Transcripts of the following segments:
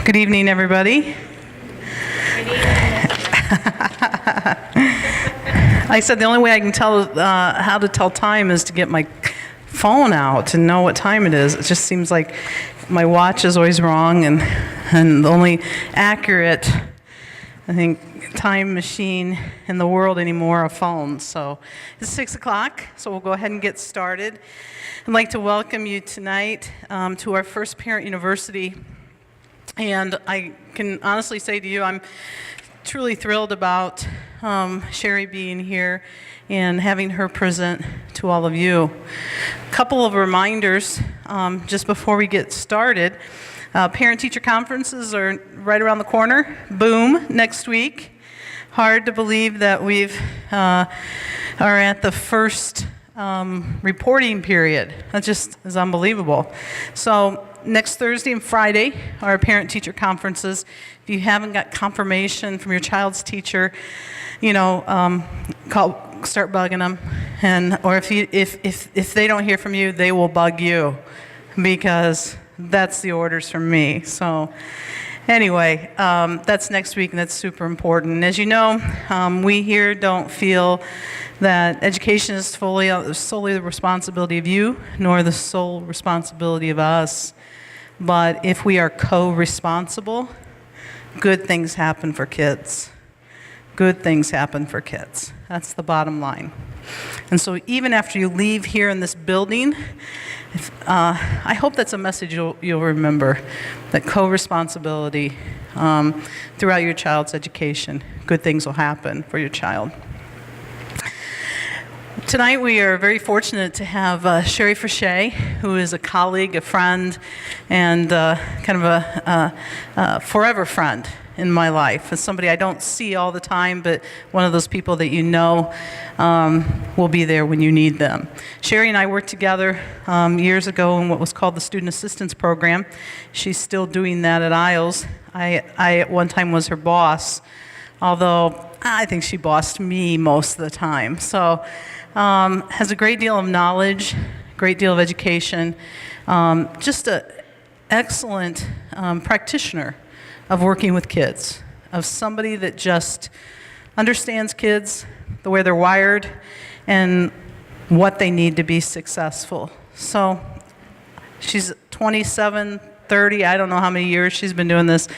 Good evening, everybody. I said the only way I can tell how to tell time is to get my phone out and know what time it is. It just seems like my watch is always wrong, and the only accurate, I think, time machine in the world anymore are phones. So it's 6 o'clock, so we'll go ahead and get started. I'd like to welcome you tonight to our first Parent University. And I can honestly say to you, I'm truly thrilled about Sherry being here and having her present to all of you. A couple of reminders just before we get started. Parent-teacher conferences are right around the corner. Boom, next week. Hard to believe that we've are at the first reporting period. That just is unbelievable. So next Thursday and Friday are parent-teacher conferences. If you haven't got confirmation from your child's teacher, start bugging them, or if they don't hear from you, they will bug you, because that's the orders from me. So anyway, that's next week, and that's super important. And as you know, we here don't feel that education is solely the responsibility of you, nor the sole responsibility of us. But if we are co-responsible, good things happen for kids. Good things happen for kids. That's the bottom line. And so even after you leave here in this building, I hope that's a message you'll remember, that co-responsibility throughout your child's education, good things will happen for your child. Tonight we are very fortunate to have Sherry Frachey, who is a colleague, a friend, and kind of a forever friend in my life. As somebody I don't see all the time, but one of those people that you know will be there when you need them. Sherry and I worked together years ago in what was called the Student Assistance Program. She's still doing that at Iles. I at one time was her boss, although I think she bossed me most of the time. So has a great deal of knowledge, great deal of education, just an excellent practitioner of working with kids, of somebody that just understands kids, the way they're wired, and what they need to be successful. So she's 27, 30, I don't know how many years she's been doing this,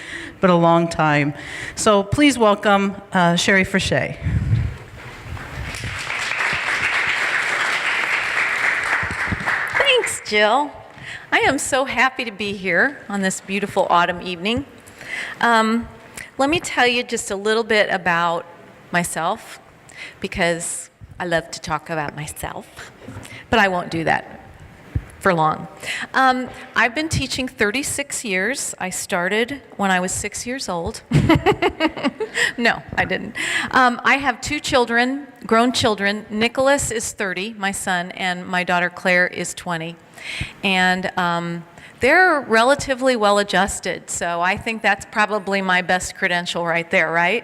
but a long time. So please welcome Sherry Frachey. Thanks, Jill. I am so happy to be here on this beautiful autumn evening. Let me tell you just a little bit about myself, because I love to talk about myself, but I won't do that for long. I've been teaching 36 years. I started when I was 6 years old. No, I didn't. I have two children, grown children. Nicholas is 30, my son, and my daughter Claire is 20. And they're relatively well-adjusted, so I think that's probably my best credential right there, right?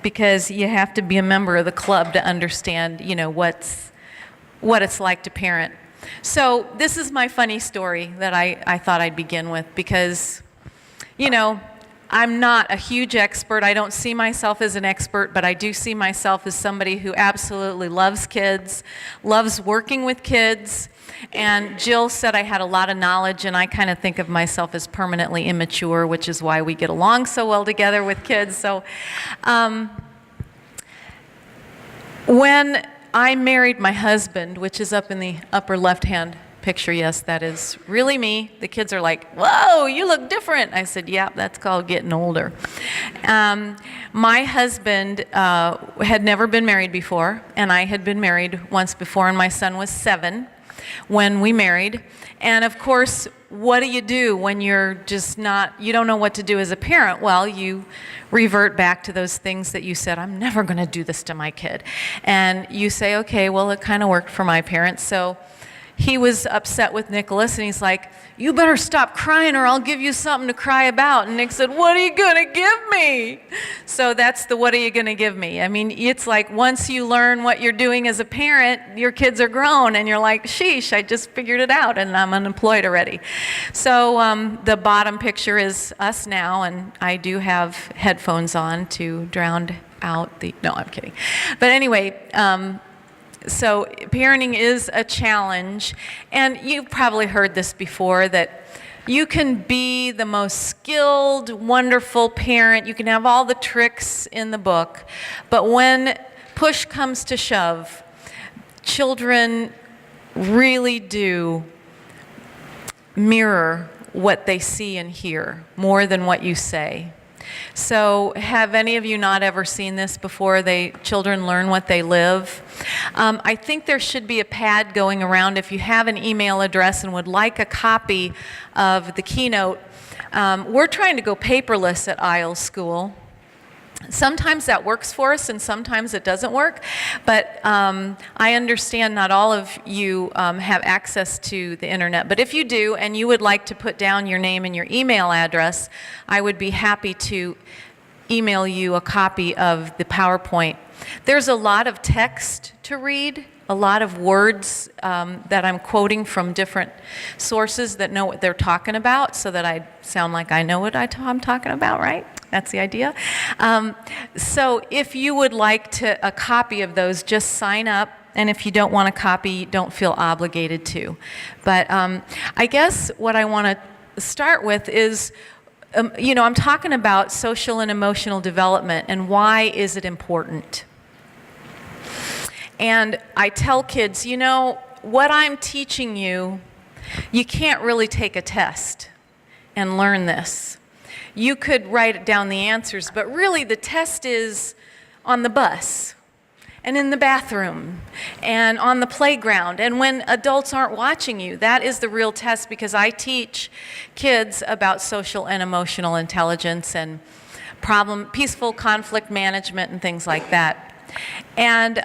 Because you have to be a member of the club to understand, what it's like to parent. So this is my funny story that I thought I'd begin with, because, I'm not a huge expert. I don't see myself as an expert, but I do see myself as somebody who absolutely loves kids, loves working with kids. And Jill said I had a lot of knowledge, and I kind of think of myself as permanently immature, which is why we get along so well together with kids. So when I married my husband, which is up in the upper left-hand picture, yes, that is really me. The kids are like, "Whoa, you look different." I said, "Yeah, that's called getting older." My husband had never been married before, and I had been married once before, and my son was 7 when we married. And of course, what do you do when you're just you don't know what to do as a parent? Well, you revert back to those things that you said, "I'm never going to do this to my kid." And you say, "Okay, well, it kind of worked for my parents, so he was upset with Nicholas, and he's like, "You better stop crying or I'll give you something to cry about." And Nick said, "What are you going to give me?" So that's the "what are you going to give me?" I mean, it's like once you learn what you're doing as a parent, your kids are grown, and you're like, "Sheesh, I just figured it out, and I'm unemployed already." So the bottom picture is us now, and I do have headphones on to drown out the, no, I'm kidding. But anyway, so parenting is a challenge, and you've probably heard this before, that you can be the most skilled, wonderful parent, you can have all the tricks in the book, but when push comes to shove, children really do mirror what they see and hear more than what you say. So have any of you not ever seen this before? Children learn what they live. I think there should be a pad going around. If you have an email address and would like a copy of the keynote, we're trying to go paperless at Iles School. Sometimes that works for us and sometimes it doesn't work, but I understand not all of you have access to the internet, but if you do and you would like to put down your name and your email address, I would be happy to email you a copy of the PowerPoint. There's a lot of text to read, a lot of words that I'm quoting from different sources that know what they're talking about, so that I sound like I know what I'm talking about, right? That's the idea. So if you would like a copy of those, just sign up. And if you don't want a copy, don't feel obligated to. But I guess what I want to start with is, I'm talking about social and emotional development, and why is it important? And I tell kids, what I'm teaching you, you can't really take a test and learn this. You could write down the answers, but really the test is on the bus, and in the bathroom, and on the playground, and when adults aren't watching you. That is the real test, because I teach kids about social and emotional intelligence and peaceful conflict management and things like that. And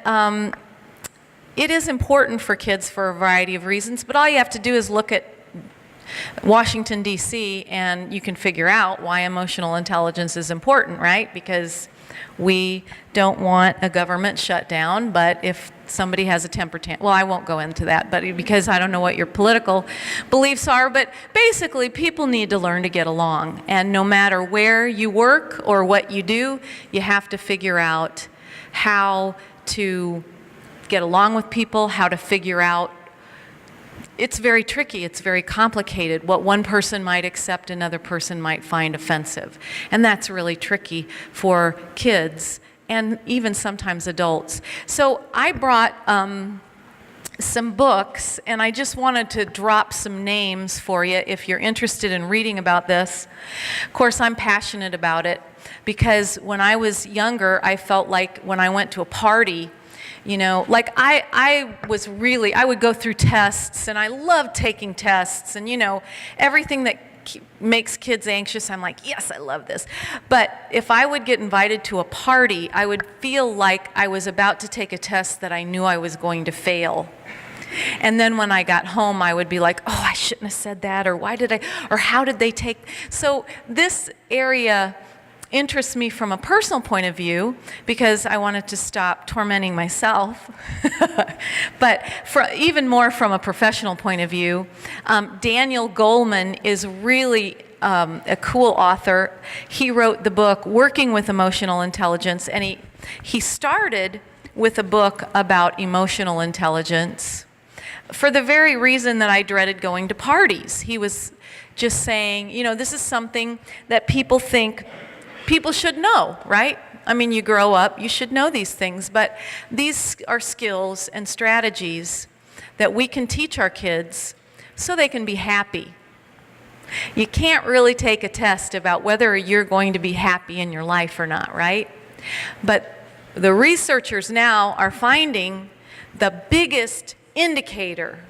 it is important for kids for a variety of reasons, but all you have to do is look at Washington, D.C., and you can figure out why emotional intelligence is important, right? Because we don't want a government shutdown, but if somebody has a temper tantrum, well, I won't go into that, but because I don't know what your political beliefs are, but basically people need to learn to get along. And no matter where you work or what you do, you have to figure out how to get along with people, how to figure out. It's very tricky, it's very complicated. What one person might accept, another person might find offensive. And that's really tricky for kids and even sometimes adults. So I brought some books, and I just wanted to drop some names for you if you're interested in reading about this. Of course, I'm passionate about it because when I was younger, I felt like when I went to a party, like I would go through tests, and I love taking tests, and everything that makes kids anxious, I'm like, yes, I love this. But if I would get invited to a party, I would feel like I was about to take a test that I knew I was going to fail. And then when I got home, I would be like, oh, I shouldn't have said that, or how did they take? So this area interests me from a personal point of view because I wanted to stop tormenting myself. But even more from a professional point of view, Daniel Goleman is really a cool author. He wrote the book Working with Emotional Intelligence, and he started with a book about emotional intelligence for the very reason that I dreaded going to parties. He was just saying, this is something that people think people should know, right? I mean, you grow up, you should know these things, but these are skills and strategies that we can teach our kids so they can be happy. You can't really take a test about whether you're going to be happy in your life or not, right? But the researchers now are finding the biggest indicator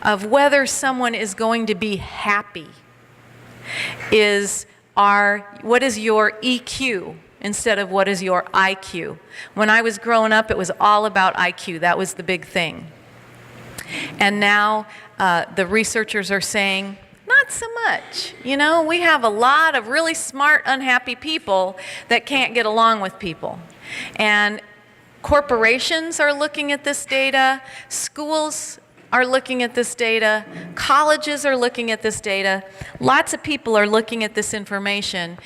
of whether someone is going to be happy is what is your EQ instead of what is your IQ. When I was growing up, it was all about IQ. That was the big thing. And now the researchers are saying, not so much. You know, we have a lot of really smart, unhappy people that can't get along with people. And corporations are looking at this data, schools are looking at this data, colleges are looking at this data, lots of people are looking at this information,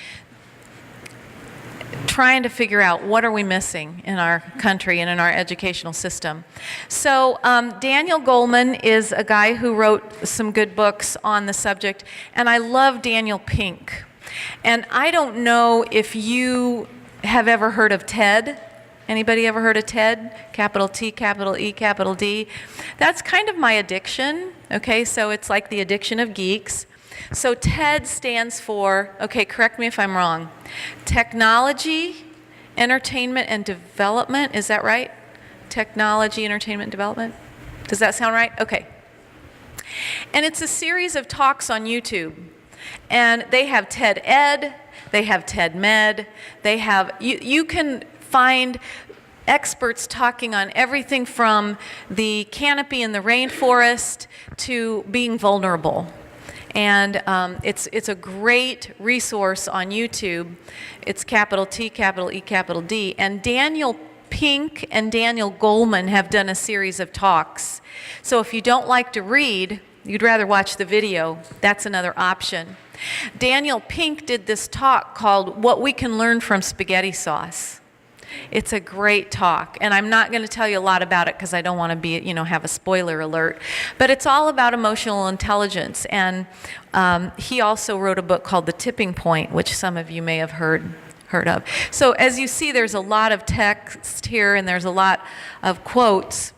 trying to figure out what are we missing in our country and in our educational system. So Daniel Goleman is a guy who wrote some good books on the subject, and I love Daniel Pink. And I don't know if you have ever heard of TED. Anybody ever heard of TED? Capital T, capital E, capital D. That's kind of my addiction, okay? So it's like the addiction of geeks. So TED stands for, okay, correct me if I'm wrong, Technology, Entertainment, and Development. Is that right? Technology, Entertainment, and Development? Does that sound right? Okay. And it's a series of talks on YouTube. And they have TED Ed, they have TED Med, they have, you can find experts talking on everything from the canopy in the rainforest to being vulnerable. And it's a great resource on YouTube. It's capital T, capital E, capital D. And Daniel Pink and Daniel Goleman have done a series of talks. So if you don't like to read, you'd rather watch the video, that's another option. Daniel Pink did this talk called What We Can Learn from Spaghetti Sauce. It's a great talk, and I'm not going to tell you a lot about it because I don't want to be, have a spoiler alert. But it's all about emotional intelligence, and he also wrote a book called The Tipping Point, which some of you may have heard of. So as you see, there's a lot of text here, and there's a lot of quotes.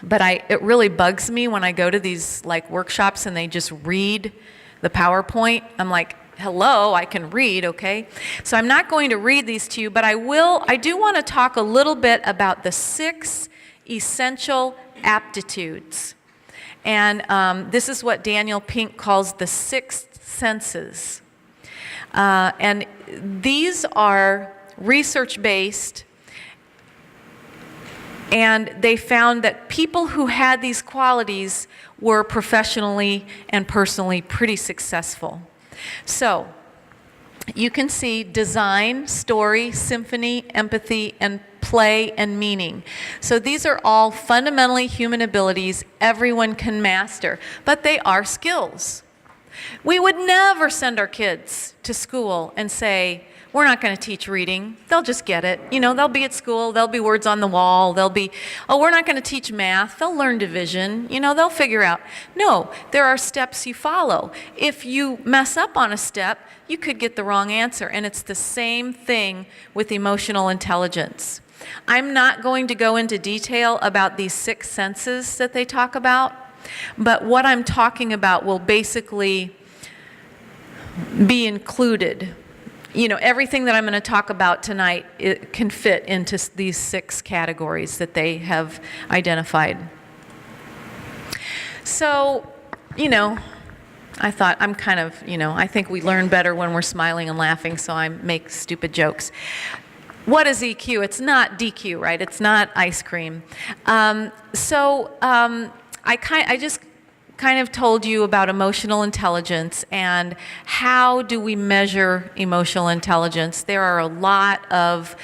But it really bugs me when I go to these workshops and they just read the PowerPoint. I'm like, hello, I can read, okay? So I'm not going to read these to you, but I do want to talk a little bit about the 6 essential aptitudes. And this is what Daniel Pink calls the 6 senses. And these are research-based, and they found that people who had these qualities were professionally and personally pretty successful. So you can see design, story, symphony, empathy, and play and meaning. So these are all fundamentally human abilities everyone can master, but they are skills. We would never send our kids to school and say, we're not going to teach reading. They'll just get it. They'll be at school. There'll be words on the wall. They'll be, we're not going to teach math. They'll learn division. They'll figure out. No, there are steps you follow. If you mess up on a step, you could get the wrong answer. And it's the same thing with emotional intelligence. I'm not going to go into detail about these 6 senses that they talk about, but what I'm talking about will basically be included. Everything that I'm going to talk about tonight, it can fit into these 6 categories that they have identified. So, I thought I'm kind of, I think we learn better when we're smiling and laughing, so I make stupid jokes. What is EQ? It's not DQ, right? It's not ice cream. I just kind of told you about emotional intelligence and how do we measure emotional intelligence. There are a lot of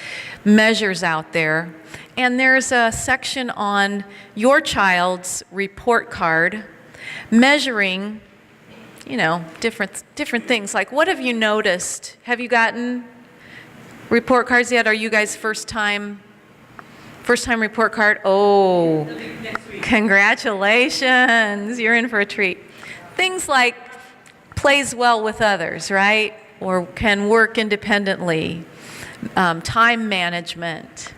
measures out there, and there's a section on your child's report card measuring, different things. Like, what have you noticed? Have you gotten report cards yet? Are you guys first time report card? Oh, congratulations, you're in for a treat. Things like plays well with others, right? Or can work independently, time management.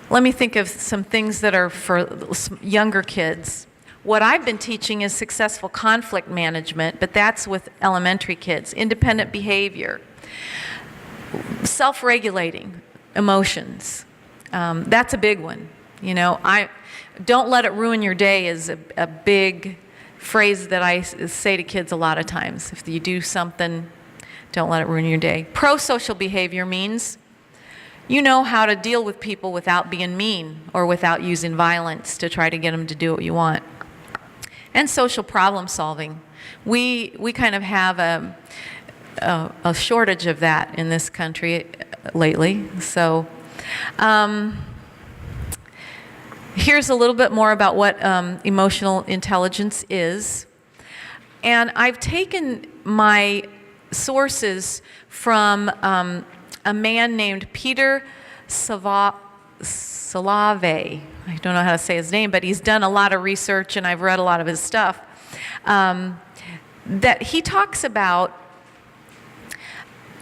Let me think of some things that are for younger kids. What I've been teaching is successful conflict management, but that's with elementary kids. Independent behavior, self-regulating emotions. That's a big one. Don't let it ruin your day is a big phrase that I say to kids a lot of times. If you do something, don't let it ruin your day. Pro-social behavior means You know how to deal with people without being mean or without using violence to try to get them to do what you want. And social problem solving. We kind of have a shortage of that in this country lately. So here's a little bit more about what emotional intelligence is. And I've taken my sources from a man named Peter Salave. I don't know how to say his name, but he's done a lot of research, and I've read a lot of his stuff, that he talks about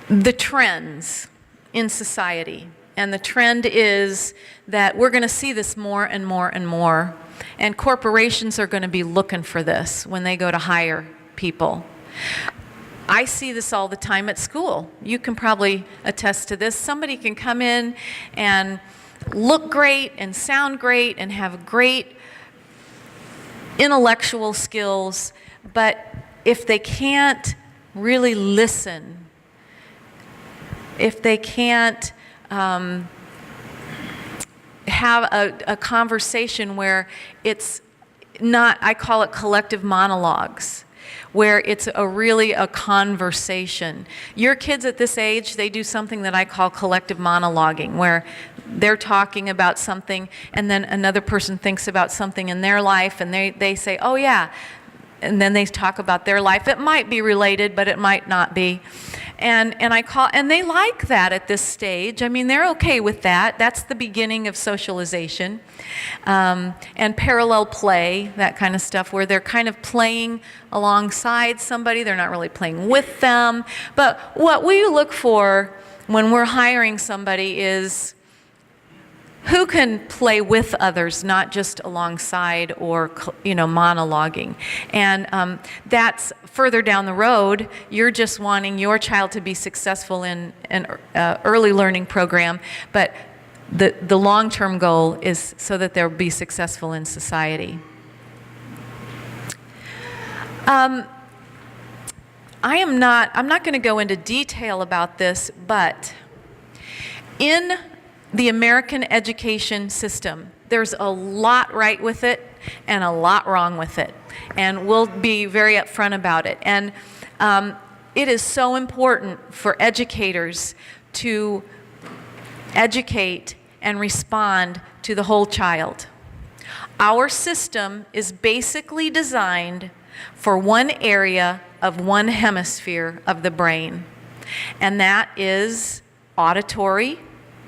the trends in society. And the trend is that we're going to see this more and more and more. And corporations are going to be looking for this when they go to hire people. I see this all the time at school. You can probably attest to this. Somebody can come in and look great and sound great and have great intellectual skills, but if they can't really listen, if they can't have a conversation where it's not, I call it collective monologues, where it's really a conversation. Your kids at this age, they do something that I call collective monologuing, where they're talking about something and then another person thinks about something in their life and they say, oh yeah, and then they talk about their life. It might be related, but it might not be. And they like that at this stage. I mean, they're okay with that. That's the beginning of socialization. And parallel play, that kind of stuff, where they're kind of playing alongside somebody. They're not really playing with them. But what we look for when we're hiring somebody is who can play with others, not just alongside or, monologuing. And that's further down the road. You're just wanting your child to be successful in an early learning program, but the long-term goal is so that they'll be successful in society. I'm not going to go into detail about this, but in the American education system, there's a lot right with it and a lot wrong with it. And we'll be very upfront about it. And it is so important for educators to educate and respond to the whole child. Our system is basically designed for one area of one hemisphere of the brain, and that is auditory,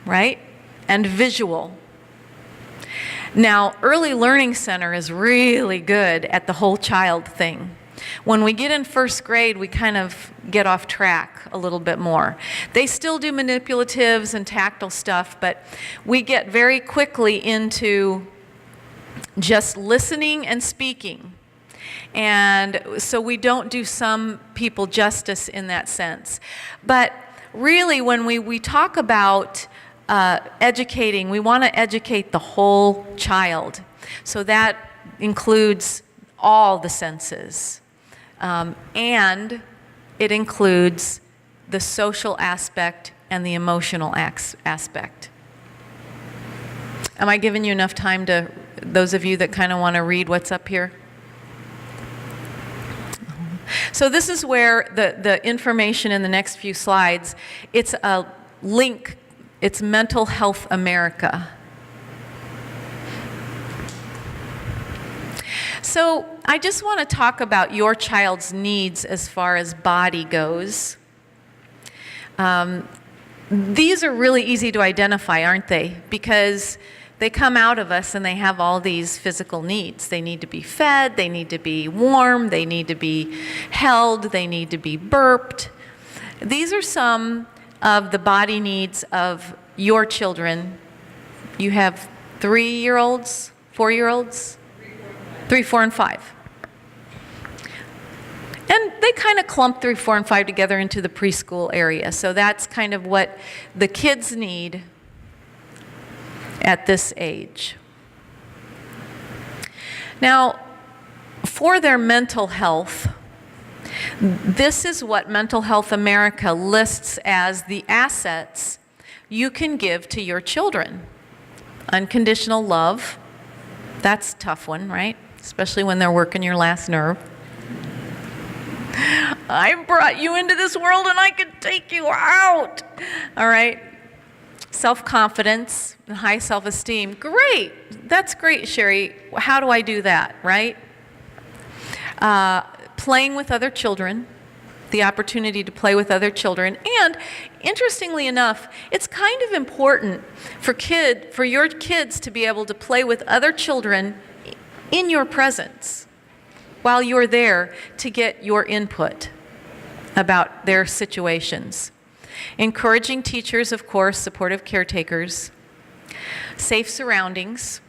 right? And visual. Now, Early Learning Center is really good at the whole child thing. When we get in first grade, we kind of get off track a little bit more. They still do manipulatives and tactile stuff, but we get very quickly into just listening and speaking. And so we don't do some people justice in that sense. But really, when we talk about educating, we want to educate the whole child. So that includes all the senses. And it includes the social aspect and the emotional aspect. Am I giving you enough time to, those of you that kind of want to read what's up here? So this is where the information in the next few slides, it's a link. It's Mental Health America. So I just want to talk about your child's needs as far as body goes. These are really easy to identify, aren't they? Because they come out of us and they have all these physical needs. They need to be fed, they need to be warm, they need to be held, they need to be burped. These are some of the body needs of your children. You have 3-year-olds, 4-year-olds? 3, 4, and 5. And they kind of clump 3, 4, and 5 together into the preschool area. So that's kind of what the kids need at this age. Now, for their mental health, this is what Mental Health America lists as the assets you can give to your children. Unconditional love, that's a tough one, right? Especially when they're working your last nerve. I brought you into this world and I can take you out. All right. Self-confidence and high self-esteem. Great. That's great, Sherry. How do I do that, right? Playing with other children, the opportunity to play with other children. And interestingly enough, it's kind of important for your kids to be able to play with other children in your presence while you're there to get your input about their situations. Encouraging teachers, of course, supportive caretakers, safe surroundings,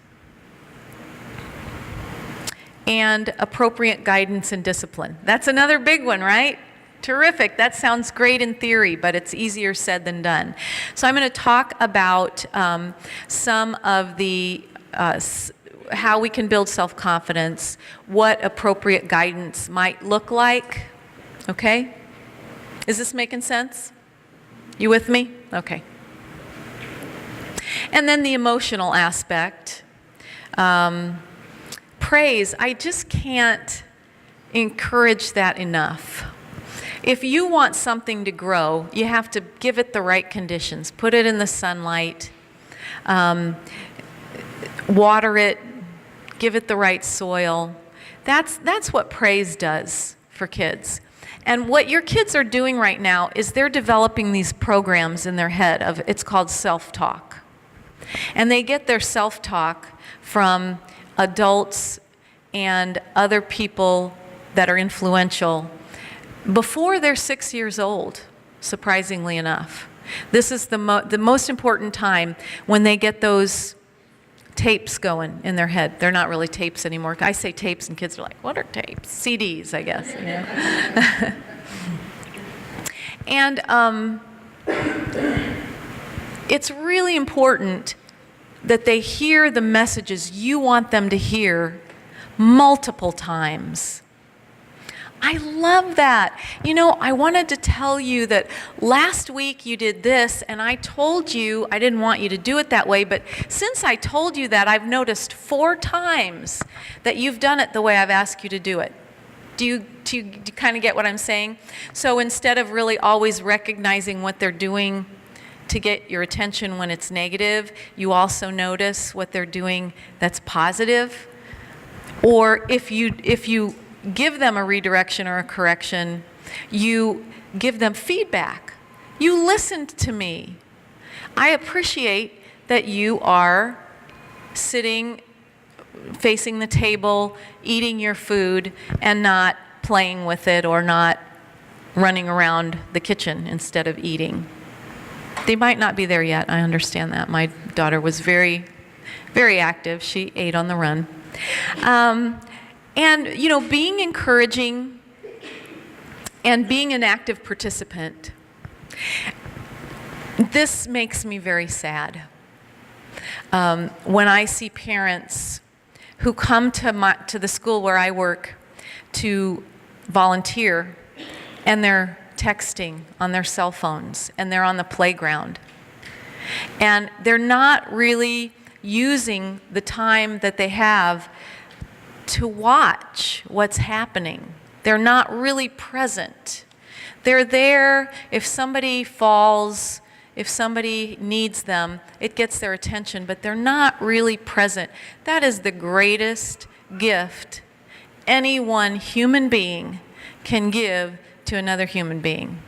and appropriate guidance and discipline. That's another big one, right? Terrific. That sounds great in theory, but it's easier said than done. So I'm going to talk about some of the how we can build self-confidence, what appropriate guidance might look like. Okay? Is this making sense? You with me? Okay. And then the emotional aspect. Praise, I just can't encourage that enough. If you want something to grow, you have to give it the right conditions. Put it in the sunlight, water it, give it the right soil. That's what praise does for kids. And what your kids are doing right now is they're developing these programs in their head it's called self-talk. And they get their self-talk from adults and other people that are influential before they're 6 years old, surprisingly enough. This is the most important time when they get those tapes going in their head. They're not really tapes anymore. I say tapes and kids are like, what are tapes? CDs, I guess. You know? And it's really important that they hear the messages you want them to hear multiple times. I love that. You know, I wanted to tell you that last week you did this, and I told you I didn't want you to do it that way, but since I told you that, I've noticed 4 times that you've done it the way I've asked you to do it. Do you kind of get what I'm saying? So instead of really always recognizing what they're doing to get your attention when it's negative, you also notice what they're doing that's positive. Or if you give them a redirection or a correction, you give them feedback. You listened to me. I appreciate that you are sitting, facing the table, eating your food, and not playing with it or not running around the kitchen instead of eating. They might not be there yet. I understand that. My daughter was very, very active. She ate on the run. And, you know, being encouraging and being an active participant, this makes me very sad. When I see parents who come to the school where I work to volunteer, and they're texting on their cell phones, and they're on the playground, and they're not really using the time that they have to watch what's happening. They're not really present. They're there if somebody falls, if somebody needs them, it gets their attention, but they're not really present. That is the greatest gift any one human being can give to another human being.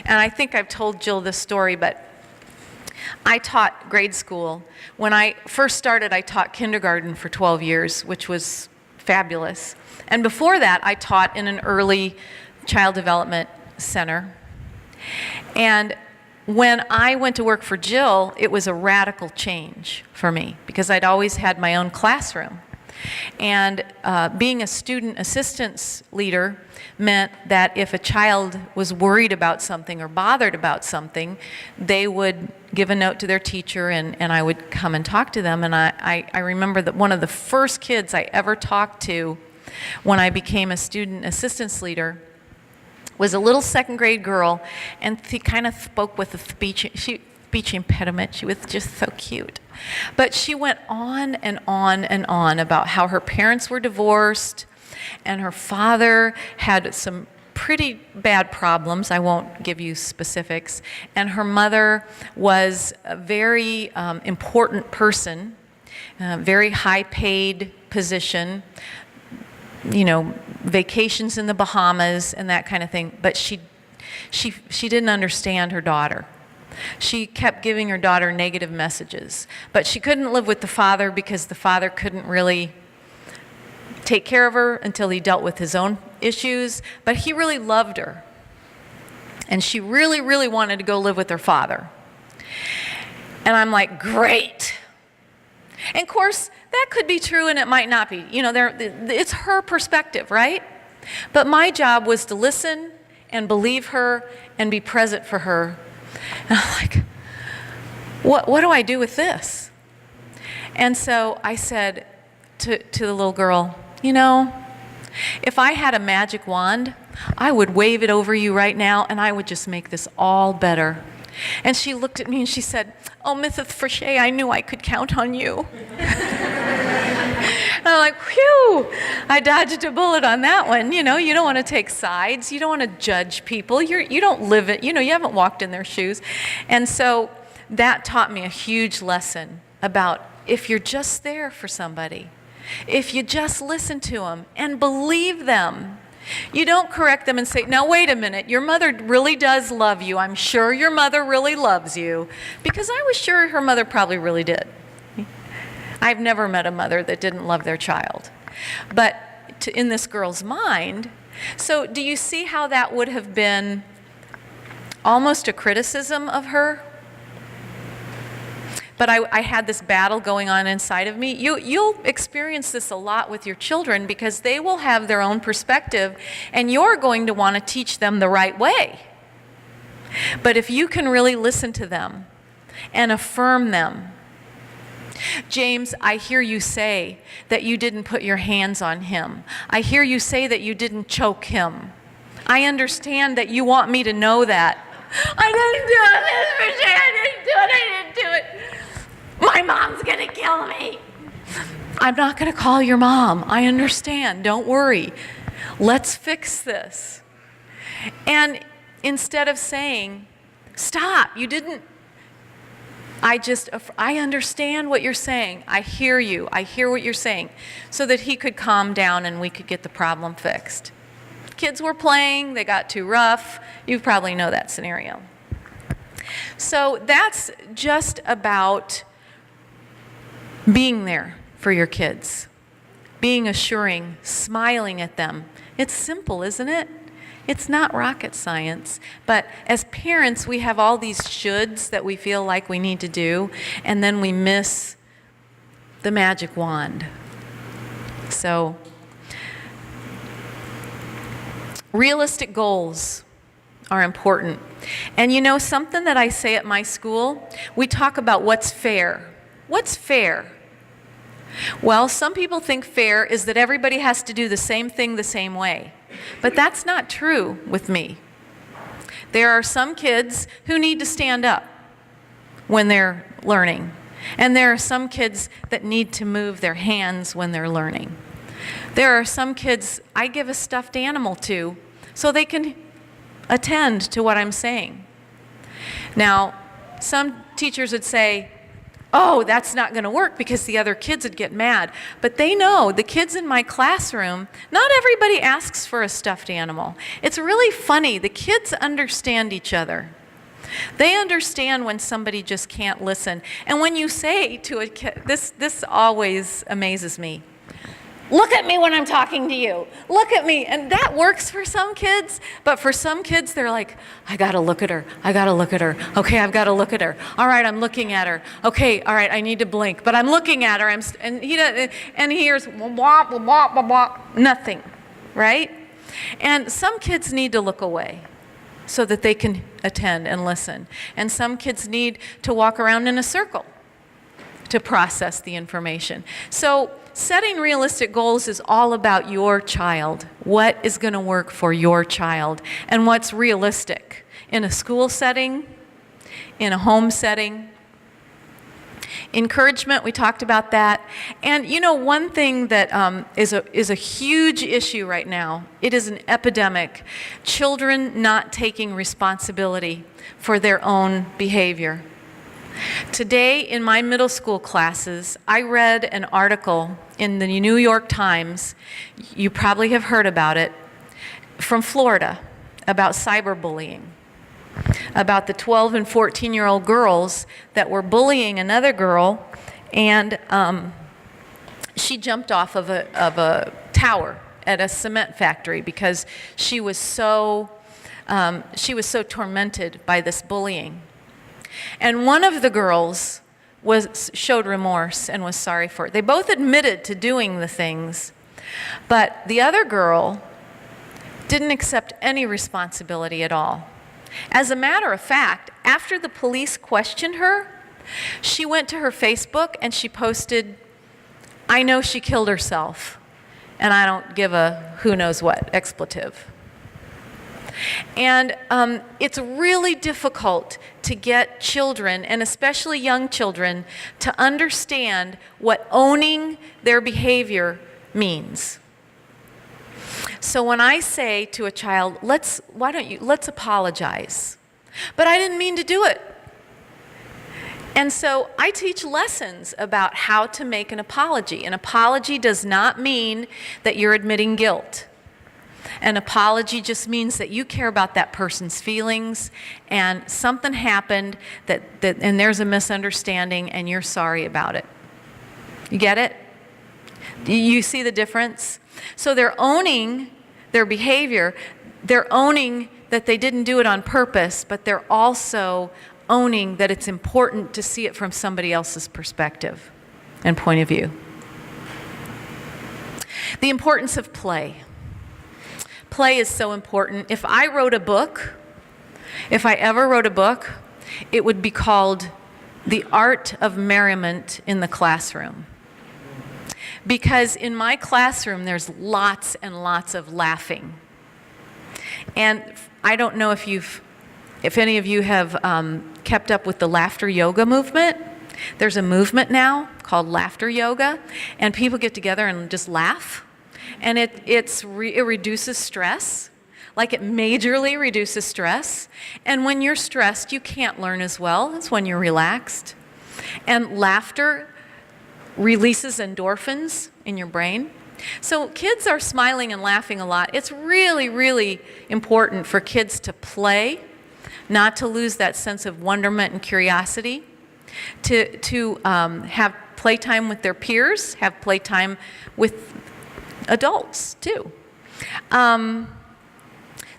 And I think I've told Jill this story, but I taught grade school. When I first started, I taught kindergarten for 12 years, which was fabulous. And before that, I taught in an early child development center. And when I went to work for Jill, it was a radical change for me because I'd always had my own classroom. And being a student assistance leader meant that if a child was worried about something or bothered about something, they would give a note to their teacher and I would come and talk to them. And I remember that one of the first kids I ever talked to when I became a student assistance leader was a little second grade girl, and she kind of spoke with a speech. speech impediment. She was just so cute. But she went on and on and on about how her parents were divorced and her father had some pretty bad problems. I won't give you specifics. And her mother was a very important person, very high-paid position, you know, vacations in the Bahamas and that kind of thing. But she didn't understand her daughter. She kept giving her daughter negative messages. But she couldn't live with the father because the father couldn't really take care of her until he dealt with his own issues. But he really loved her. And she really, really wanted to go live with her father. And I'm like, great. And of course, that could be true and it might not be. You know, it's her perspective, right? But my job was to listen and believe her and be present for her. And I'm like, what do I do with this? And so I said to the little girl, you know, if I had a magic wand, I would wave it over you right now and I would just make this all better. And she looked at me and she said, oh, Mrs. Frachey, I knew I could count on you. And I'm like, whew, I dodged a bullet on that one. You know, you don't want to take sides. You don't want to judge people. You don't live it. You know, you haven't walked in their shoes. And so that taught me a huge lesson about if you're just there for somebody, if you just listen to them and believe them, you don't correct them and say, now wait a minute, your mother really does love you. I'm sure your mother really loves you. Because I was sure her mother probably really did. I've never met a mother that didn't love their child. But in this girl's mind, so do you see how that would have been almost a criticism of her? But I had this battle going on inside of me. You'll experience this a lot with your children because they will have their own perspective and you're going to want to teach them the right way. But if you can really listen to them and affirm them, James, I hear you say that you didn't put your hands on him. I hear you say that you didn't choke him. I understand that you want me to know that. I didn't do it, Miss Frachey. I didn't do it. My mom's gonna kill me. I'm not gonna call your mom. I understand. Don't worry. Let's fix this. And instead of saying, stop, you didn't, I understand what you're saying. I hear you. I hear what you're saying. So that he could calm down and we could get the problem fixed. Kids were playing. They got too rough. You probably know that scenario. So that's just about being there for your kids. Being assuring, smiling at them. It's simple, isn't it? It's not rocket science, but as parents, we have all these shoulds that we feel like we need to do, and then we miss the magic wand. So, realistic goals are important. And you know, something that I say at my school, we talk about what's fair. What's fair? Well, some people think fair is that everybody has to do the same thing the same way. But that's not true with me. There are some kids who need to stand up when they're learning. And there are some kids that need to move their hands when they're learning. There are some kids I give a stuffed animal to so they can attend to what I'm saying. Now, some teachers would say, oh, that's not going to work because the other kids would get mad. But they know, the kids in my classroom, not everybody asks for a stuffed animal. It's really funny. The kids understand each other. They understand when somebody just can't listen. And when you say to a kid, this always amazes me. Look at me when I'm talking to you. Look at me. And that works for some kids, but for some kids, they're like, I gotta look at her. I gotta look at her. Okay, I've gotta look at her. All right, I'm looking at her. Okay, all right, I need to blink, but I'm looking at her. And he hears wah, wah, wah, wah, wah, nothing, right? And some kids need to look away so that they can attend and listen. And some kids need to walk around in a circle to process the information. So setting realistic goals is all about your child. What is going to work for your child and what's realistic in a school setting, in a home setting. Encouragement, we talked about that. And you know, one thing that is a huge issue right now, it is an epidemic, children not taking responsibility for their own behavior. Today in my middle school classes, I read an article in the New York Times, you probably have heard about it, from Florida, about cyberbullying, about the 12 and 14-year-old girls that were bullying another girl, and she jumped off of a tower at a cement factory because she was so tormented by this bullying. And one of the girls showed remorse and was sorry for it. They both admitted to doing the things, but the other girl didn't accept any responsibility at all. As a matter of fact, after the police questioned her, she went to her Facebook and she posted, "I know she killed herself, and I don't give a who knows what expletive." And it's really difficult to get children, and especially young children, to understand what owning their behavior means. So when I say to a child, let's apologize. But I didn't mean to do it. And so I teach lessons about how to make an apology. An apology does not mean that you're admitting guilt. An apology just means that you care about that person's feelings and something happened and there's a misunderstanding and you're sorry about it. You get it? You see the difference? So they're owning their behavior. They're owning that they didn't do it on purpose, but they're also owning that it's important to see it from somebody else's perspective and point of view. The importance of play. Play is so important. If I ever wrote a book, it would be called The Art of Merriment in the Classroom. Because in my classroom, there's lots and lots of laughing. And I don't know if any of you have kept up with the laughter yoga movement. There's a movement now called laughter yoga, and people get together and just laugh. And it reduces stress, like it majorly reduces stress. And when you're stressed, you can't learn as well as when you're relaxed. And laughter releases endorphins in your brain. So kids are smiling and laughing a lot. It's really, really important for kids to play, not to lose that sense of wonderment and curiosity, to have playtime with their peers, have playtime with adults too.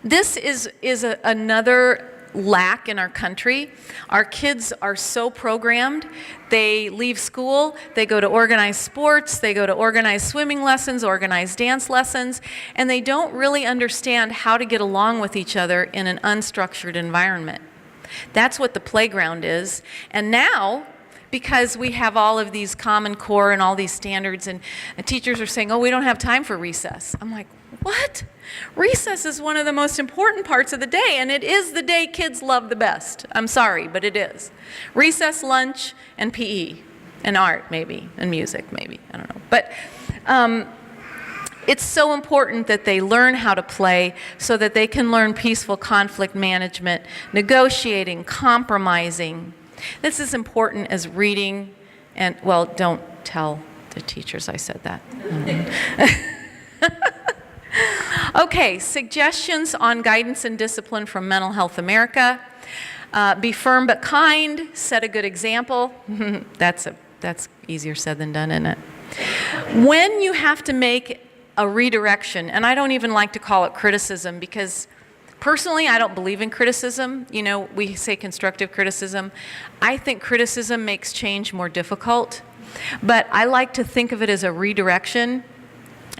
This is another lack in our country. Our kids are so programmed. They leave school, they go to organized sports, they go to organized swimming lessons, organized dance lessons, and they don't really understand how to get along with each other in an unstructured environment. That's what the playground is. And now, because we have all of these Common Core and all these standards, and teachers are saying, oh, we don't have time for recess. I'm like, what? Recess is one of the most important parts of the day, and it is the day kids love the best. I'm sorry, but it is. Recess, lunch, and PE, and art maybe, and music maybe, I don't know. But it's so important that they learn how to play so that they can learn peaceful conflict management, negotiating, compromising. This is important as reading, and, well, don't tell the teachers I said that. Okay, suggestions on guidance and discipline from Mental Health America. Be firm but kind, set a good example. That's easier said than done, isn't it? When you have to make a redirection, and I don't even like to call it criticism because personally I don't believe in criticism. You know, we say constructive criticism. I think criticism makes change more difficult, but I like to think of it as a redirection.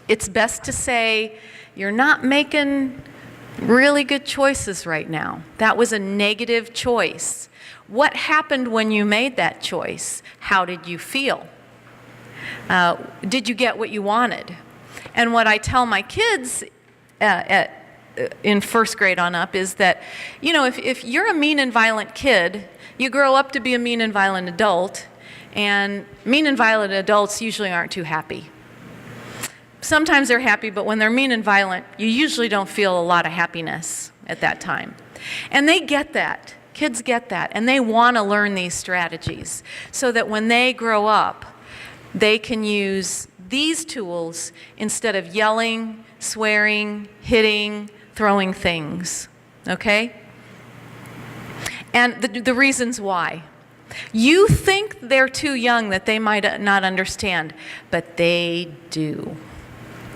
It's best to say, you're not making really good choices right now. That was a negative choice. What happened when you made that choice? How did you feel? Did you get what you wanted? And what I tell my kids in first grade on up is that, if you're a mean and violent kid, you grow up to be a mean and violent adult, and mean and violent adults usually aren't too happy. Sometimes they're happy, but when they're mean and violent, you usually don't feel a lot of happiness at that time. And they get that. Kids get that, and they want to learn these strategies so that when they grow up, they can use these tools instead of yelling, swearing, hitting, throwing things, okay? And the reasons why. You think they're too young that they might not understand, but they do.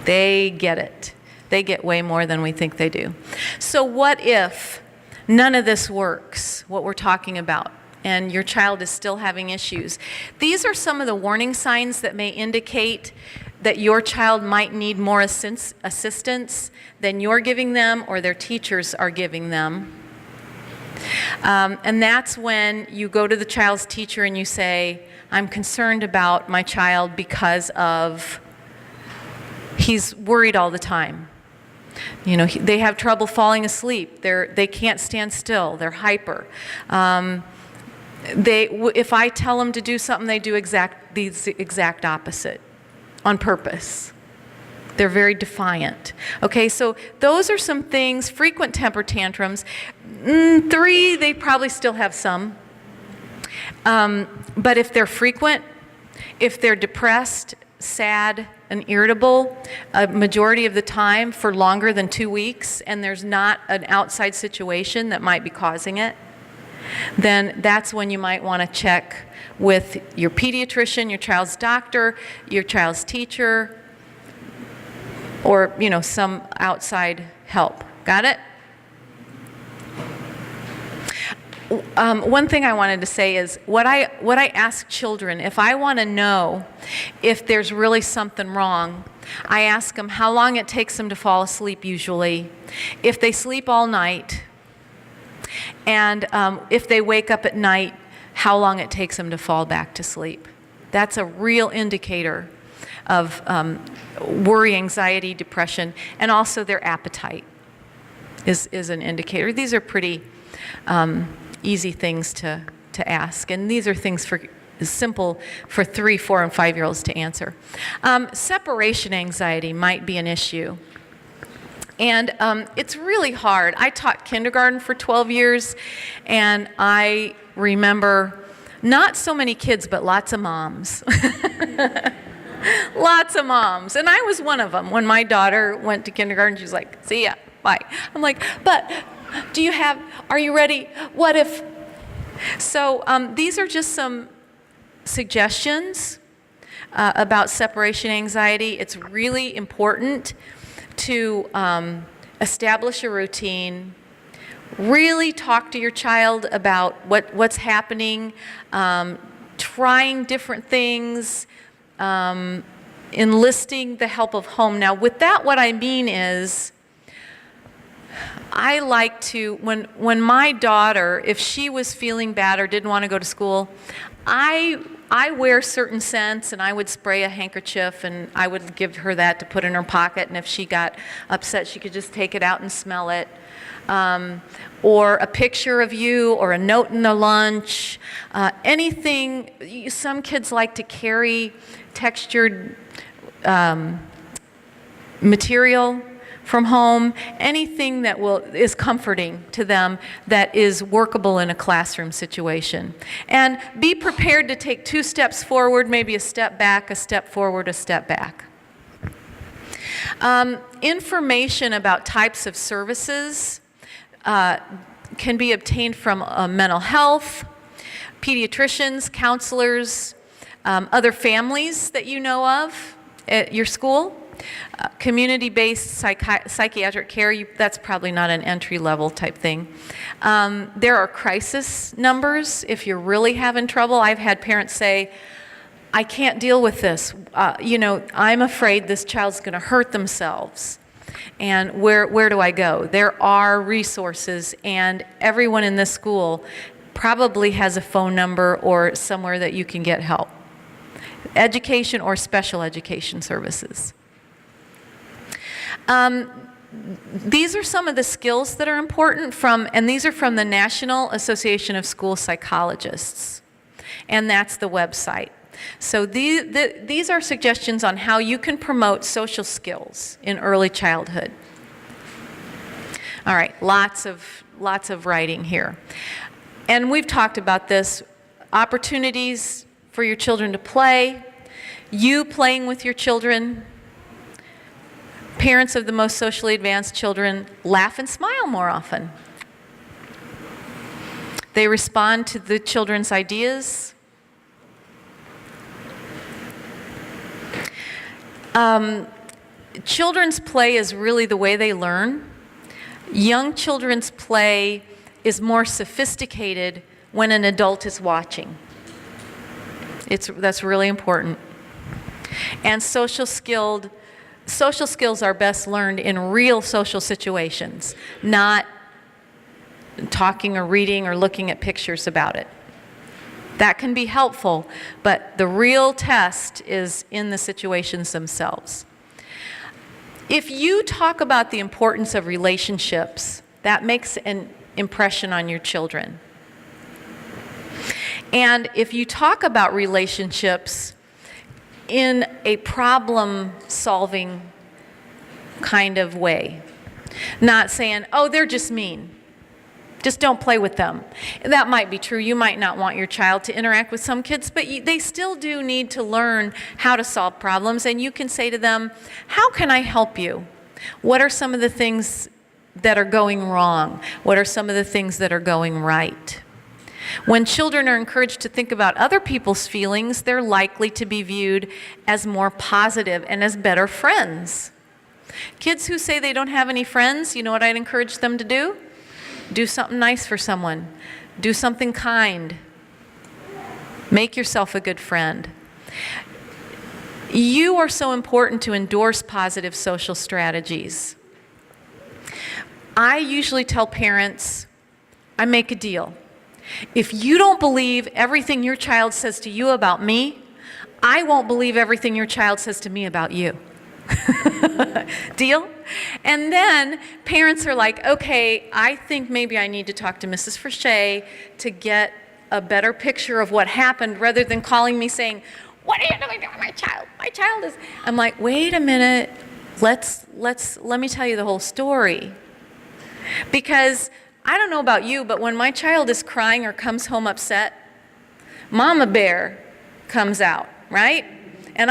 They get it. They get way more than we think they do. So what if none of this works, what we're talking about, and your child is still having issues? These are some of the warning signs that may indicate that your child might need more assistance than you're giving them or their teachers are giving them. And that's when you go to the child's teacher and you say, I'm concerned about my child because of he's worried all the time. They have trouble falling asleep. They can't stand still. They're hyper. If I tell them to do something, they do the exact opposite on purpose. They're very defiant. Okay, so those are some things. Frequent temper tantrums. 3, they probably still have some. But if they're frequent, if they're depressed, sad, and irritable a majority of the time for longer than 2 weeks, and there's not an outside situation that might be causing it, then that's when you might want to check with your pediatrician, your child's doctor, your child's teacher, or some outside help. Got it? One thing I wanted to say is what I ask children, if I want to know if there's really something wrong, I ask them how long it takes them to fall asleep usually, if they sleep all night, and if they wake up at night, how long it takes them to fall back to sleep. That's a real indicator of worry, anxiety, depression, and also their appetite is an indicator. These are pretty easy things to ask, and these are things simple for 3, 4, and 5-year-olds to answer. Separation anxiety might be an issue. And it's really hard. I taught kindergarten for 12 years, and I remember not so many kids, but lots of moms. Lots of moms. And I was one of them. When my daughter went to kindergarten, she was like, see ya, bye. I'm like, but are you ready? What if? So these are just some suggestions about separation anxiety. It's really important to establish a routine, really talk to your child about what's happening, trying different things, enlisting the help of home. Now, with that, what I mean is, I like to, when my daughter, if she was feeling bad or didn't want to go to school, I wear certain scents, and I would spray a handkerchief, and I would give her that to put in her pocket, and if she got upset, she could just take it out and smell it. Or a picture of you, or a note in the lunch, anything. Some kids like to carry textured material from home, anything that is comforting to them that is workable in a classroom situation. And be prepared to take 2 steps forward, maybe a step back, a step forward, a step back. Information about types of services can be obtained from mental health, pediatricians, counselors, other families that you know of at your school. Community-based psychiatric care, that's probably not an entry-level type thing. There are crisis numbers if you're really having trouble. I've had parents say, I can't deal with this. I'm afraid this child's going to hurt themselves. And where do I go? There are resources, and everyone in this school probably has a phone number or somewhere that you can get help. Education or special education services. these are some of the skills that are important and these are from the National Association of School Psychologists, and that's the website. So these are suggestions on how you can promote social skills in early childhood. All right, lots of writing here. And we've talked about this, opportunities for your children to play, you playing with your children. Parents of the most socially advanced children laugh and smile more often. They respond to the children's ideas. Children's play is really the way they learn. Young children's play is more sophisticated when an adult is watching. That's really important. And social skills are best learned in real social situations, not talking or reading or looking at pictures about it. That can be helpful, but the real test is in the situations themselves. If you talk about the importance of relationships, that makes an impression on your children. And if you talk about relationships in a problem-solving kind of way, not saying, oh, they're just mean, just don't play with them. That might be true. You might not want your child to interact with some kids, but they still do need to learn how to solve problems. And you can say to them, how can I help you? What are some of the things that are going wrong? What are some of the things that are going right? When children are encouraged to think about other people's feelings, they're likely to be viewed as more positive and as better friends. Kids who say they don't have any friends, you know what I'd encourage them to do? Do something nice for someone. Do something kind. Make yourself a good friend. You are so important to endorse positive social strategies. I usually tell parents, I make a deal. If you don't believe everything your child says to you about me, I won't believe everything your child says to me about you. Deal? And then parents are like, okay, I think maybe I need to talk to Mrs. Frachey to get a better picture of what happened rather than calling me saying, what are you doing to my child? My child is... I'm like, wait a minute, let me tell you the whole story. Because I don't know about you, but when my child is crying or comes home upset, Mama Bear comes out, right? And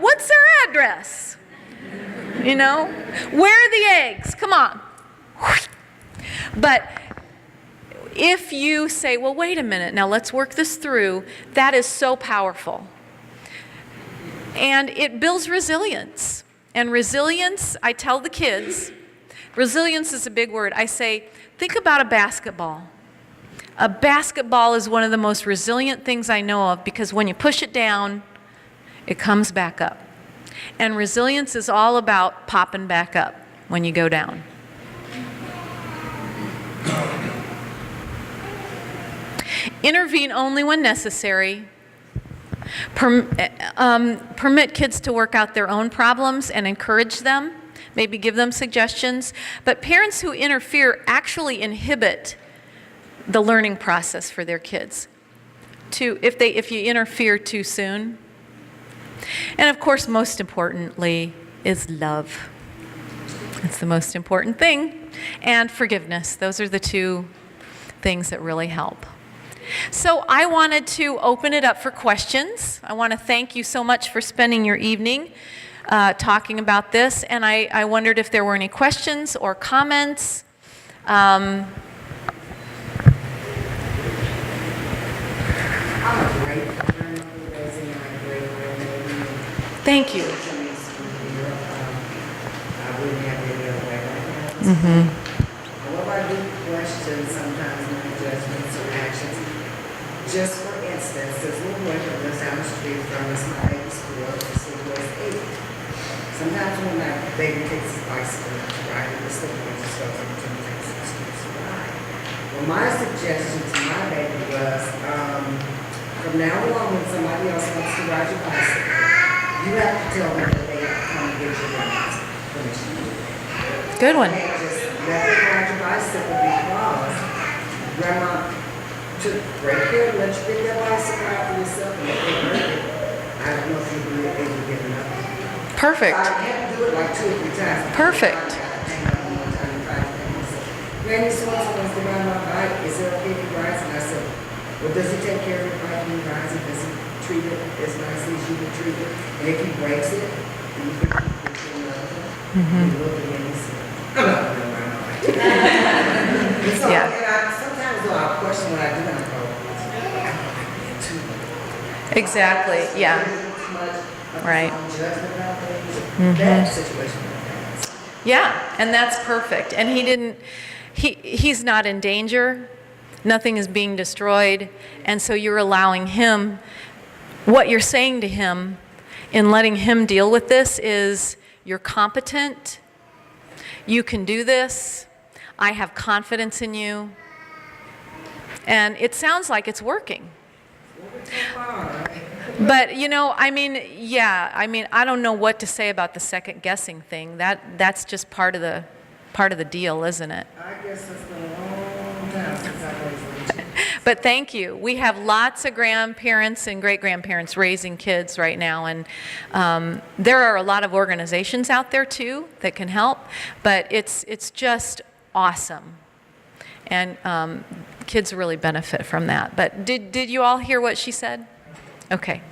what's their address? You know? Where are the eggs? Come on. But if you say, well, wait a minute, now let's work this through, that is so powerful. And it builds resilience. And resilience, I tell the kids, resilience is a big word. I say, think about a basketball. A basketball is one of the most resilient things I know of because when you push it down, it comes back up. And resilience is all about popping back up when you go down. Intervene only when necessary. Permit kids to work out their own problems and encourage them. Maybe give them suggestions. But parents who interfere actually inhibit the learning process for their kids. If you interfere too soon. And of course, most importantly, is love. It's the most important thing. And forgiveness. Those are the two things that really help. So I wanted to open it up for questions. I want to thank you so much for spending your evening talking about this. And I wondered if there were any questions or comments. Thank you. Mm-hmm. However, I do question sometimes my judgments or actions. Just for instance, this little boy that lives down the street from us, my baby school, this little boy is 8. Sometimes when my baby takes his bicycle to ride, this little boy just goes up to me and takes an excuse to ride. Well, my suggestion to my baby was, from now on, when somebody else wants to ride your bicycle, you have to tell them that they have to come and get your permission to do it. Good one. You can't just let them ride your bicycle because grandma took great care to let you pick that bicycle out for yourself and if they hurt it, I don't know if you'd be able to get enough. Perfect. I had to do it like 2 or 3 times. Perfect. Granny Swanson wants to ride my bike. Is it okay if he rides? And I said, well, does he take care of your bike when he rides it? Does he treat it as nicely as you would treat it? And if he breaks it, then you can put it in another one. You look at him and say, I'm not going to ride my bike. And so, Yeah. and sometimes though I'll question what I do and I go, I get too much. Exactly. Yeah. Too much of Right. my own judgment about things. That situation like that. Yeah, and that's perfect. And he's not in danger. Nothing is being destroyed. And so you're allowing him, what you're saying to him in letting him deal with this is, you're competent. You can do this. I have confidence in you. And it sounds like it's working. But, you know, I mean, yeah, I mean, I don't know what to say about the second guessing thing. That's just part of the deal, isn't it? I guess it's been a long time since I raised them. But thank you. We have lots of grandparents and great-grandparents raising kids right now, and there are a lot of organizations out there, too, that can help, but it's just awesome. And kids really benefit from that. But did you all hear what she said? Okay.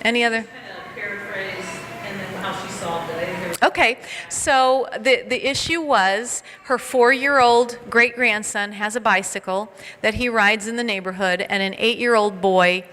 Any other? Kind of paraphrase and then how she solved it. I didn't hear. Okay, so the issue was her 4-year-old great-grandson has a bicycle that he rides in the neighborhood, and an 8-year-old boy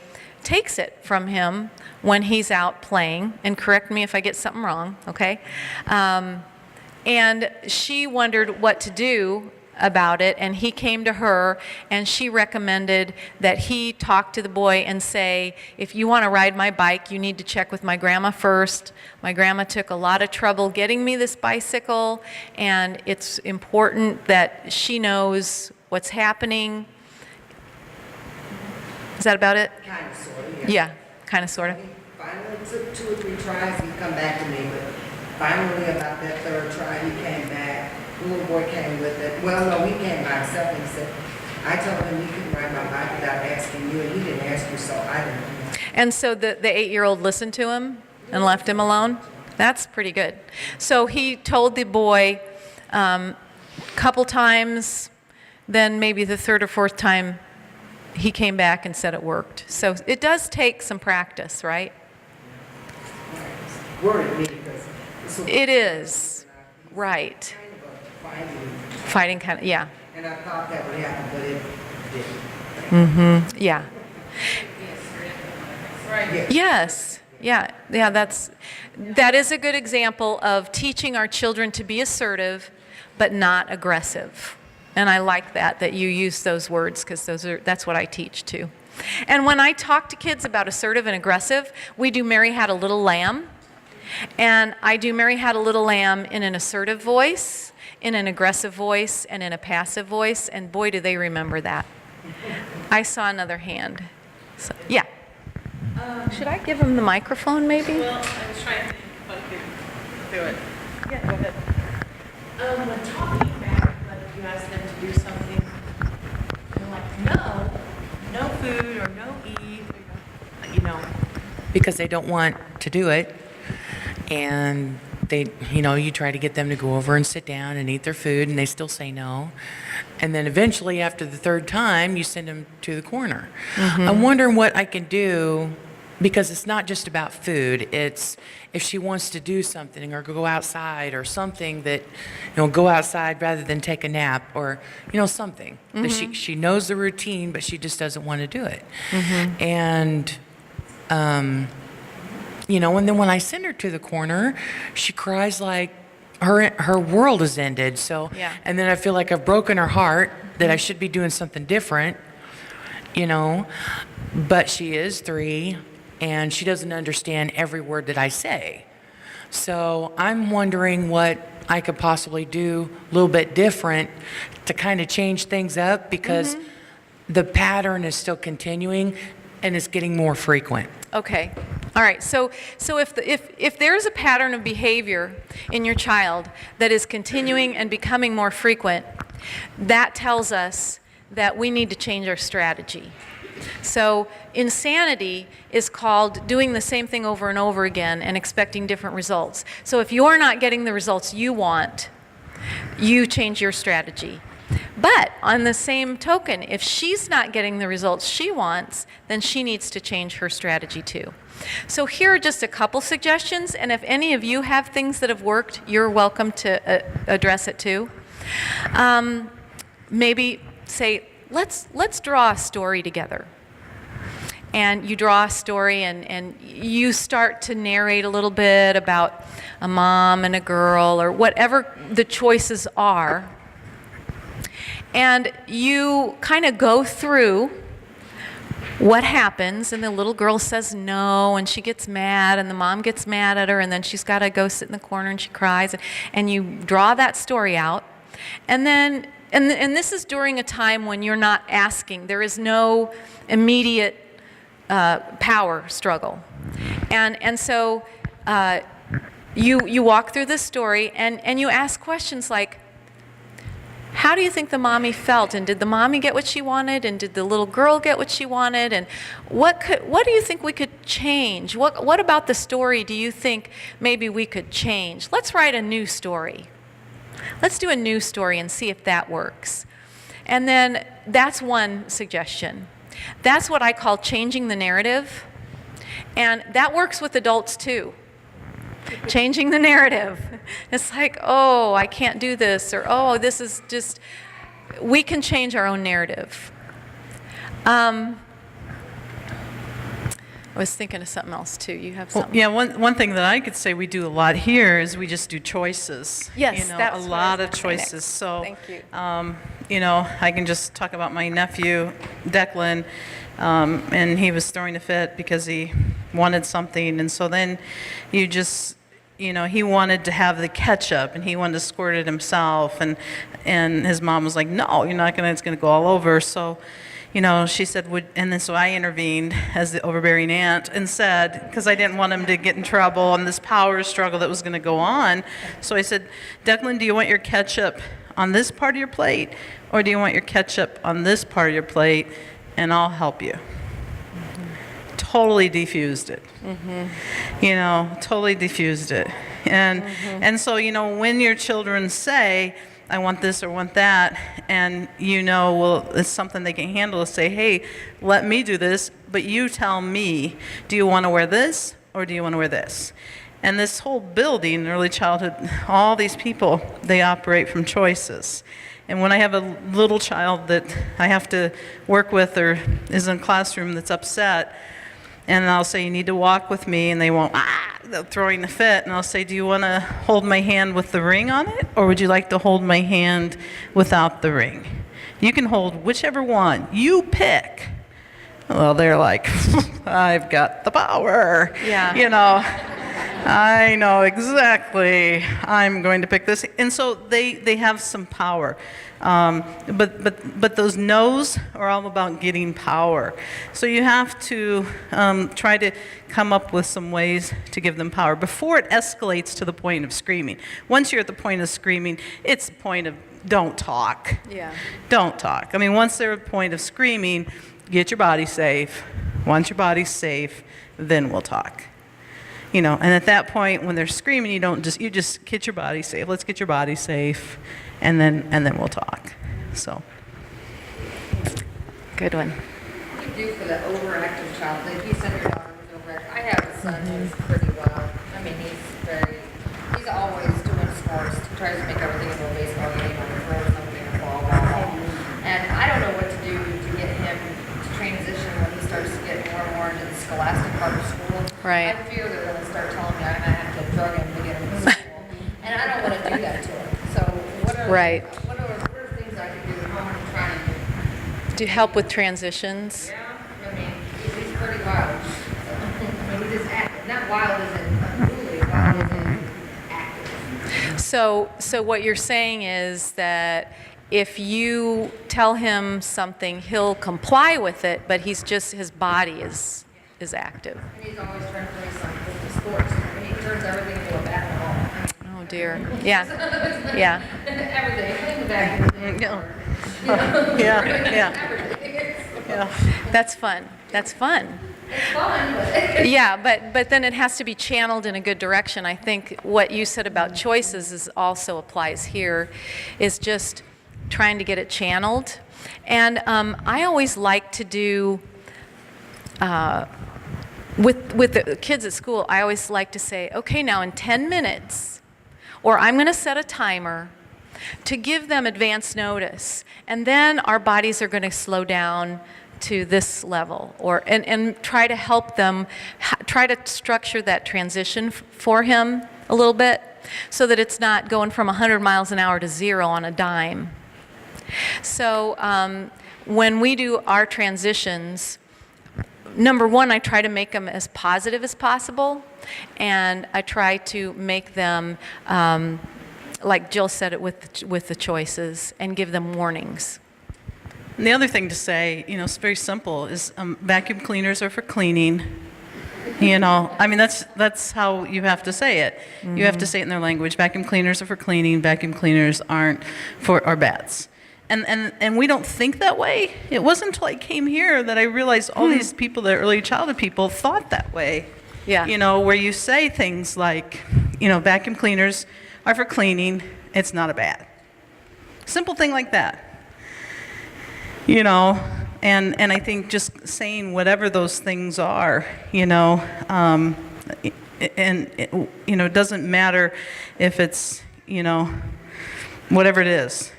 takes it from him when he's out playing, and correct me if I get something wrong, okay? And she wondered what to do about it, and he came to her, and she recommended that he talk to the boy and say, if you want to ride my bike, you need to check with my grandma first. My grandma took a lot of trouble getting me this bicycle, and it's important that she knows what's happening. Is that about it? Kind of, sort of, Yeah, kind of, sort of. He finally took 2 or 3 tries, he'd come back to me, but finally about that 3rd try, he came back. The little boy came with it. Well, no, he came by himself and he said, I told him he couldn't ride my bike without asking you, and he didn't ask you, so I didn't know. And so the 8-year-old listened to him and left him alone? That's pretty good. So he told the boy a couple times, then maybe the 3rd or 4th time he came back and said it worked. So it does take some practice, right? Worried me because it's a It is, right. kind of a Fighting kind of, yeah. and I thought that would happen, but it didn't. Yeah. Right. Yes. Yeah. That is a good example of teaching our children to be assertive, but not aggressive. And I like that you use those words, because that's what I teach too. And when I talk to kids about assertive and aggressive, we do Mary Had a Little Lamb. And I do Mary Had a Little Lamb in an assertive voice, in an aggressive voice, and in a passive voice. And boy, do they remember that. I saw another hand. So, yeah. Should I give him the microphone, maybe? Well, I was trying to think if I could do it. Yeah, go ahead. When talking back, like if you ask them to do something, they're like, no food or no eat, you know, because they don't want to do it. And they, you try to get them to go over and sit down and eat their food, and they still say no. And then eventually, after the 3rd time, you send them to the corner. I'm wondering what I can do, because it's not just about food. It's if she wants to do something or go outside or something that, go outside rather than take a nap, or, something. That she knows the routine, but she just doesn't want to do it. And, and then when I send her to the corner, she cries like her world is ended. So, Yeah. and then I feel like I've broken her heart, that I should be doing something different, but she is 3 and she doesn't understand every word that I say. So I'm wondering what I could possibly do a little bit different to kind of change things up, because the pattern is still continuing and it's getting more frequent. Okay. All right, so if there's a pattern of behavior in your child that is continuing and becoming more frequent, that tells us that we need to change our strategy. So insanity is called doing the same thing over and over again and expecting different results. So if you're not getting the results you want, you change your strategy. But on the same token, if she's not getting the results she wants, then she needs to change her strategy too. So here are just a couple suggestions, and if any of you have things that have worked, you're welcome to address it too. Maybe say, let's draw a story together. And you draw a story and you start to narrate a little bit about a mom and a girl or whatever the choices are. And you kind of go through what happens, and the little girl says no, and she gets mad, and the mom gets mad at her, and then she's got to go sit in the corner and she cries, and you draw that story out. And then, and this is during a time when you're not asking. There is no immediate power struggle. And so you walk through this story, and you ask questions like, how do you think the mommy felt? And did the mommy get what she wanted? And did the little girl get what she wanted? And what do you think we could change? What about the story do you think maybe we could change? Let's write a new story. Let's do a new story and see if that works. And then that's one suggestion. That's what I call changing the narrative. And that works with adults too. Changing the narrative. It's like, oh, I can't do this, or oh, this is just, we can change our own narrative. I was thinking of something else too. You have something? Well, yeah, one thing that I could say we do a lot here is we just do choices. Yes, you know, that's a what I lot was of gonna say choices. next. So, Thank you. You know, I can just talk about my nephew, Declan, and he was throwing a fit because he wanted something, and so then you just, you know, he wanted to have the ketchup and he wanted to squirt it himself, and his mom was like, no, you're not gonna, it's gonna go all over. So, you know, she said, and then so I intervened as the overbearing aunt and said, because I didn't want him to get in trouble and this power struggle that was gonna go on. So I said, Declan, do you want your ketchup on this part of your plate, or do you want your ketchup on this part of your plate, and I'll help you? Totally defused it. You know, totally defused it. And so, you know, when your children say, I want this or want that, and you know, well, it's something they can handle, say, hey, let me do this, but you tell me, do you want to wear this or do you want to wear this? And this whole building, early childhood, all these people, they operate from choices. And when I have a little child that I have to work with or is in a classroom that's upset, and I'll say, you need to walk with me, and they won't, they're throwing a fit, and I'll say, do you want to hold my hand with the ring on it, or would you like to hold my hand without the ring? You can hold whichever one, you pick. Well, they're like, I've got the power. Yeah. You know, I know exactly, I'm going to pick this. And so they have some power. But those no's are all about getting power. So you have to try to come up with some ways to give them power before it escalates to the point of screaming. Once you're at the point of screaming, it's the point of don't talk. Yeah. Don't talk. I mean, once they're at the point of screaming, get your body safe. Once your body's safe, then we'll talk. You know, and at that point, when they're screaming, you just get your body safe. Let's get your body safe, and then we'll talk. So, Good one. What do you do for the overactive child? Like you said, your daughter was overactive. I have a son who's pretty wild. I mean, he's always doing sports. He tries to make everything into a baseball game or throw something or ball. And I don't know what to do to get him to transition when he starts to get more and more into the scholastic part of school. Right. I fear they're going to start telling me I'm going to have to drug him to get him to school. And I don't want to do that to him. So what are things I can do at home to try and Do you help with transitions? yeah, I mean, he's pretty wild. I mean, he's just active. Not wild as in unruly, wild as in active. So what you're saying is that if you tell him something, he'll comply with it, but his body is is active. And he's always trying to play something with the sports. I mean, he turns everything into a bat and a ball. Oh dear. Yeah. Yeah. Everything. Everything. Yeah, yeah, yeah. That's fun. That's fun. It's fun, but Yeah, but then it has to be channeled in a good direction. I think what you said about choices is also applies here, is just trying to get it channeled. And I always like to do, with the kids at school, I always like to say, okay, now in 10 minutes, or I'm going to set a timer to give them advance notice, and then our bodies are going to slow down to this level, or and try to help them, try to structure that transition for him a little bit, so that it's not going from 100 miles an hour to 0 on a dime. So when we do our transitions, number one, I try to make them as positive as possible, and I try to make them, like Jill said it with the choices, and give them warnings. And the other thing to say, it's very simple, is vacuum cleaners are for cleaning. I mean, that's how you have to say it. Mm-hmm. You have to say it in their language. Vacuum cleaners are for cleaning. Vacuum cleaners aren't for our bats. And we don't think that way. It wasn't until I came here that I realized all these people, the early childhood people, thought that way. Yeah. Where you say things like, vacuum cleaners are for cleaning. It's not a bat. Simple thing like that. And I think just saying whatever those things are, and it doesn't matter if it's, whatever it is.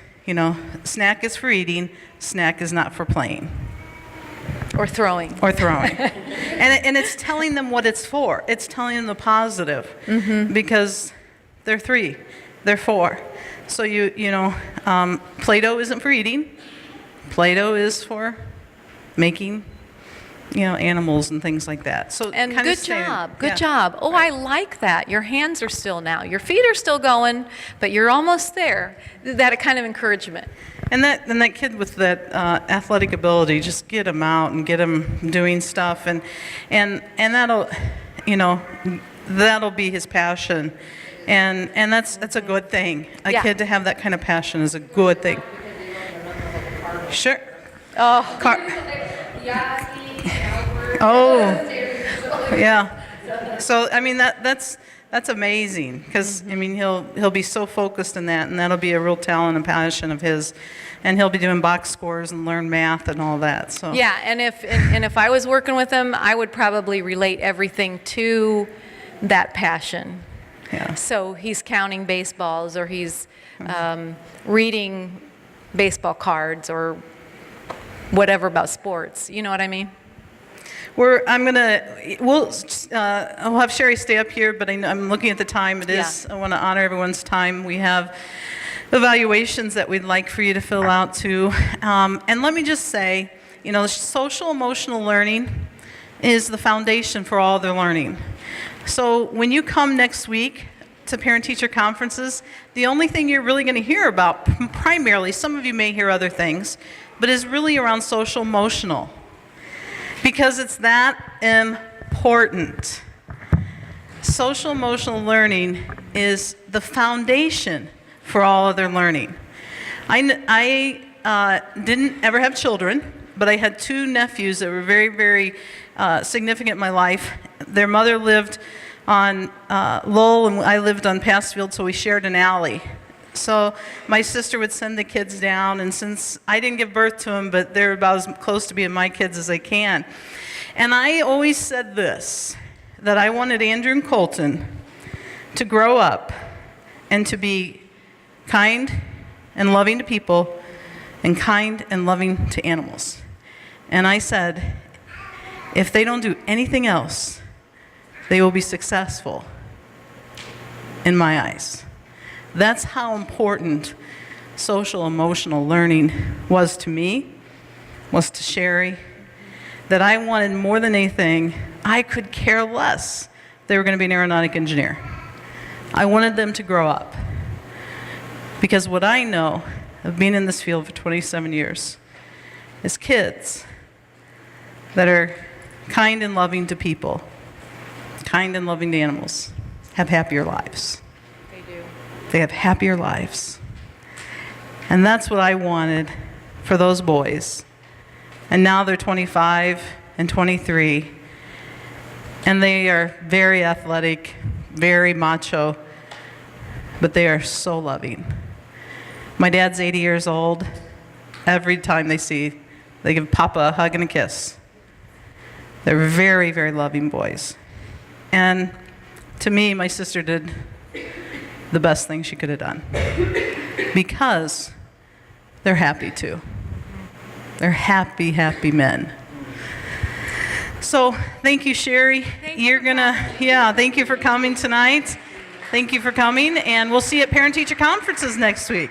Snack is for eating, snack is not for playing. Or throwing. And it's telling them what it's for. It's telling them the positive. Mm-hmm. Because they're 3, they're 4. So Play-Doh isn't for eating. Play-Doh is for making, animals and things like that. So and kind good of saying, job, good yeah. job. Oh, Right. I like that. Your hands are still now. Your feet are still going, but you're almost there. That kind of encouragement. And that kid with that athletic ability, just get him out and get him doing stuff, and that'll, that'll be his passion, and that's a good thing. A Yeah. kid to have that kind of passion is a good thing. Sure. Oh, Oh, yeah. So I mean that's amazing, because I mean he'll be so focused in that, and that'll be a real talent and passion of his, and he'll be doing box scores and learn math and all that. So yeah. And if I was working with him, I would probably relate everything to that passion. yeah. So he's counting baseballs, or he's reading baseball cards, or whatever about sports. You know what I mean? We'll have Sherry stay up here, but I'm looking at the time. It is, I want to honor everyone's time. We have evaluations that we'd like for you to fill out too. And let me just say, social emotional learning is the foundation for all their learning. So when you come next week to parent-teacher conferences, the only thing you're really going to hear about, primarily, some of you may hear other things, but is really around social emotional. Because it's that important. Social emotional learning is the foundation for all other learning. I didn't ever have children, but I had 2 nephews that were very, very significant in my life. Their mother lived on Lowell, and I lived on Passfield, so we shared an alley. So my sister would send the kids down, and since I didn't give birth to them, but they're about as close to being my kids as I can. And I always said this, that I wanted Andrew and Colton to grow up and to be kind and loving to people and kind and loving to animals. And I said, if they don't do anything else, they will be successful in my eyes. That's how important social emotional learning was to me, was to Sherry, that I wanted more than anything, I could care less they were going to be an aeronautic engineer. I wanted them to grow up. Because what I know of being in this field for 27 years is kids that are kind and loving to people, kind and loving to animals, have happier lives. They do. They have happier lives. And that's what I wanted for those boys. And now they're 25 and 23, and they are very athletic, very macho, but they are so loving. My dad's 80 years old. Every time they give Papa a hug and a kiss. They're very, very loving boys. And to me, my sister did the best thing she could have done. Because they're happy too. They're happy, happy men. So thank you, Sherry. Thank you for coming tonight. Thank you for coming, and we'll see you at parent-teacher conferences next week.